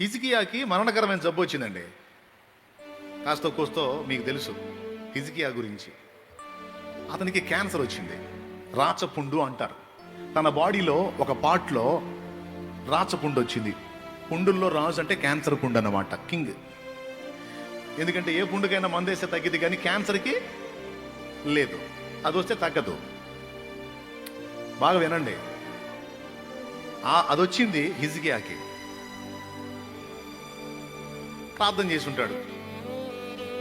హిజ్కియాకి మరణకరమైన జబ్బు వచ్చిందండి. కాస్త కోస్తో మీకు తెలుసు హిజ్కియా గురించి. అతనికి క్యాన్సర్ వచ్చింది, రాచపుండు అంటారు. తన బాడీలో ఒక పార్ట్లో రాచపుండు వచ్చింది. పుండుల్లో రాజు అంటే క్యాన్సర్ పుండు అన్నమాట, కింగ్. ఎందుకంటే ఏ పుండుకైనా మందేస్తే తగ్గిద్ది, కానీ క్యాన్సర్కి లేదు, అది వస్తే తగ్గదు. బాగా వినండి, అది వచ్చింది హిజ్కియాకి. ప్రార్థన చేసి ఉంటాడు,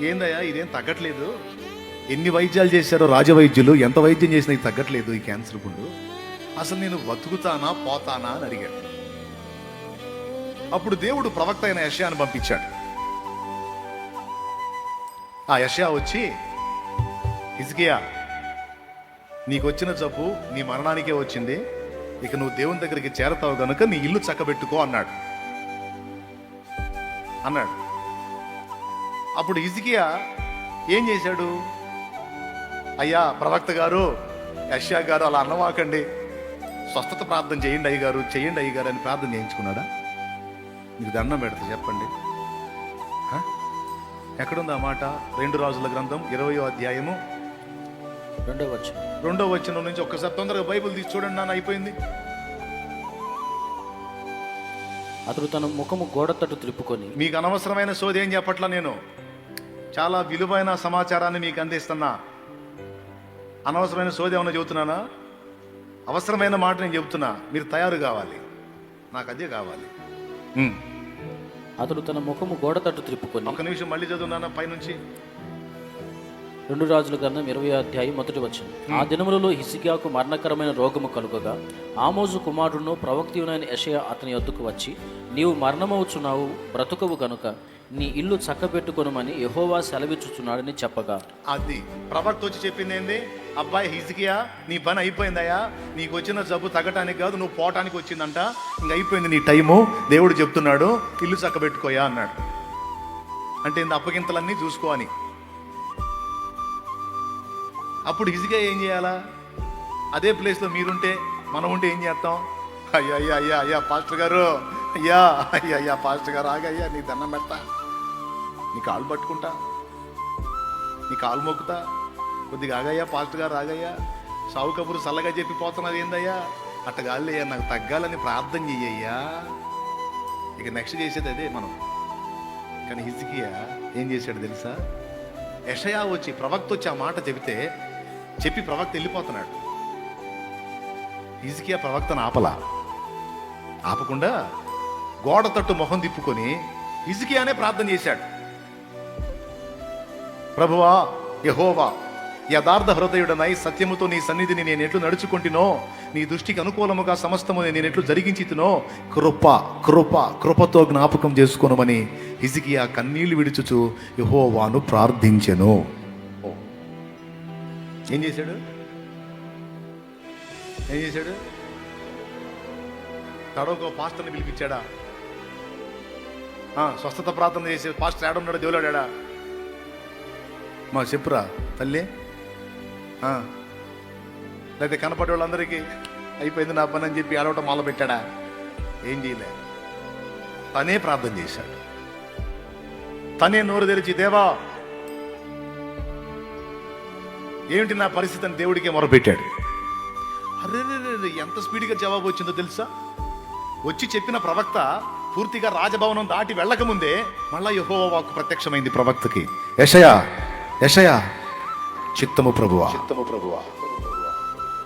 ఏందయ్యా ఇదేం తగ్గట్లేదు, ఎన్ని వైద్యాలు చేశారో రాజవైద్యులు, ఎంత వైద్యం చేసినా ఇది తగ్గట్లేదు ఈ క్యాన్సర్ పుండు, అసలు నేను బతుకుతానా పోతానా అని అడిగాడు. అప్పుడు దేవుడు ప్రవక్త అయిన యెషయాను పంపించాడు. ఆ యెషయా వచ్చి, హిజ్కియా నీకు వచ్చిన జబ్బు నీ మరణానికే వచ్చింది, ఇక నువ్వు దేవుని దగ్గరికి చేరతావు గనుక నీ ఇల్లు చక్కబెట్టుకో అన్నాడు. అప్పుడు హిజ్కియా ఏం చేశాడు? అయ్యా ప్రవక్త గారు, యెషయా గారు అలా అన్నవాకండి, స్వస్థత ప్రార్థన చేయండి అయ్యగారు, చేయండి అయ్యగారు అని ప్రార్థన చేయించుకున్నాడా? మీకు దండం పెడతా చెప్పండి, ఎక్కడుంది ఆ మాట? 2 రాజుల గ్రంథం 20వ అధ్యాయము 2వ వచనం నుంచి ఒక్కసారి తొందరగా బైబిల్ తీసి చూడండి నాన్న. అయిపోయింది. అతడు తన ముఖము గోడ తట్టు త్రిప్పుకొని, మీకు అనవసరమైన సోది ఏం చెప్పట్లా, నేను చాలా విలువైన సమాచారాన్ని మీకు అందిస్తున్నా. అనవసరమైన సోది ఏమన్నా చెబుతున్నానా? అవసరమైన మాట నేను చెబుతున్నా, మీరు తయారు కావాలి, నాకు అదే కావాలి. అతడు తన ముఖము గోడ తట్టు త్రిప్పుకొని, ఒక నిమిషం మళ్ళీ చదువున్నానా పైనుంచి. 2 రాజుల గ్రంథం 20వ అధ్యాయం 1వ వచనం. ఆ దినములలో హిజ్కియాకు మరణకరమైన రోగము కలుగగా ఆమోజు కుమారుడును ప్రవక్తయునైన యెషయా అతని యొద్దకు వచ్చి, నీవు మరణమవుచున్నావు, బ్రతుకవు గనుక నీ ఇల్లు చక్కబెట్టుకొనుమని యెహోవా సెలవిచ్చుచున్నాడని చెప్పగా, అది ప్రవక్త వచ్చి చెప్పింది ఏంది? అబ్బాయి హిజ్కియా, నీ పని అయిపోయిందయ్యా, నీకు వచ్చిన జబ్బు తగ్గటానికి కాదు, నువ్వు పోవటానికి వచ్చిందంట, ఇంక అయిపోయింది నీ టైము, దేవుడు చెప్తున్నాడు ఇల్లు చక్కబెట్టుకోయా అన్నాడు. అంటే ఇంత అప్పగింతలన్నీ చూసుకో అని. అప్పుడు హిజ్కియా ఏం చేయాలా? అదే ప్లేస్లో మీరుంటే, మనం ఉంటే ఏం చేస్తాం? అయ్యా అయ్యా అయ్యా అయ్యా పాస్టర్ గారు, అయ్యా అయ్యా అయ్యా పాస్టర్ గారు, ఆగయ్యా నీ దండం పెడతా, నీ కాలు పట్టుకుంటా, నీ కాలు మొక్కుతా, కొద్దిగా ఆగయ్యా పాస్టర్ గారు, ఆగయ్యా, సావు కబురు చల్లగా చెప్పిపోతున్నది ఏందయ్యా, అట్టగాళ్ళయ్యా నాకు తగ్గాలని ప్రార్థన చెయ్యయ్యా. ఇక నెక్స్ట్ చేసేది అదే మనం. కానీ హిజ్కియా ఏం చేశాడు తెలుసా? యెషయా వచ్చి, ప్రవక్త వచ్చి ఆ మాట చెప్పి ప్రవక్త వెళ్ళిపోతున్నాడు. హిజ్కియా ప్రవక్తను ఆపకుండా గోడ తట్టు మొహం తిప్పుకొని హిజ్కియానే ప్రార్థన చేశాడు. ప్రభువా యెహోవా, యథార్థ హృదయుడనై సత్యముతో నీ సన్నిధిని నేను ఎట్లు నడుచుకుంటునో, నీ దృష్టికి అనుకూలముగా సమస్తము నేను ఎట్లు జరిగించితునో, కృపతో జ్ఞాపకం చేసుకోనమని హిజ్కియా కన్నీళ్లు విడుచుచు యెహోవాను ప్రార్థించెను. ఏం చేశాడు? తడవకో పాస్టర్ని పిలిపించాడా? స్వస్థత ప్రార్థన చేసే పాస్టర్ ఏడున్నాడు? దేవులాడా? మా చెప్పురా తల్లి. లేకపోతే కనపడే వాళ్ళందరికీ అయిపోయింది నా పని అని చెప్పి ఆడవటం మొదలు పెట్టాడా? ఏం చేయలే, తనే ప్రార్థన చేశాడు. తనే నోరు తెరిచి, దేవా ఏమిటి నా పరిస్థితి అని దేవుడికే మొరపెట్టాడు. అరే ఎంత స్పీడ్గా జవాబు వచ్చిందో తెలుసా? వచ్చి చెప్పిన ప్రవక్త పూర్తిగా రాజభవనం దాటి వెళ్ళకముందే మళ్ళా యెహోవా వాక్కు ప్రత్యక్షమైంది ప్రవక్తకి. యెషయా చిత్తము ప్రభువా,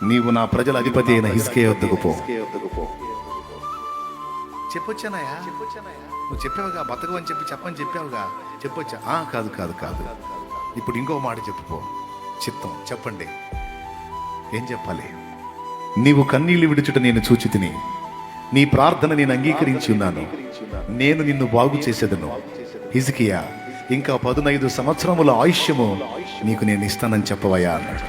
నీవు నా ప్రజల అధిపతి అయిన హిజ్కియా వద్దకు పో. చెప్పొచ్చానయా? నువ్వు చెప్పావుగా బతకవు అని చెప్పని చెప్పావుగా, చెప్పొచ్చా? కాదు, ఇప్పుడు ఇంకో మాట చెప్పుకో. చిత్తం చెప్పండి, ఏం చెప్పాలి? నీవు కన్నీళ్లు విడుచుట నేను చూచి తిని, నీ ప్రార్థన నేను అంగీకరించి ఉన్నాను, నేను నిన్ను బాగు చేసేదను. హిజ్కియా, ఇంకా 15 సంవత్సరముల ఆయుష్యము నీకు నేను ఇస్తానని చెప్పవయ్యా అన్నాడు.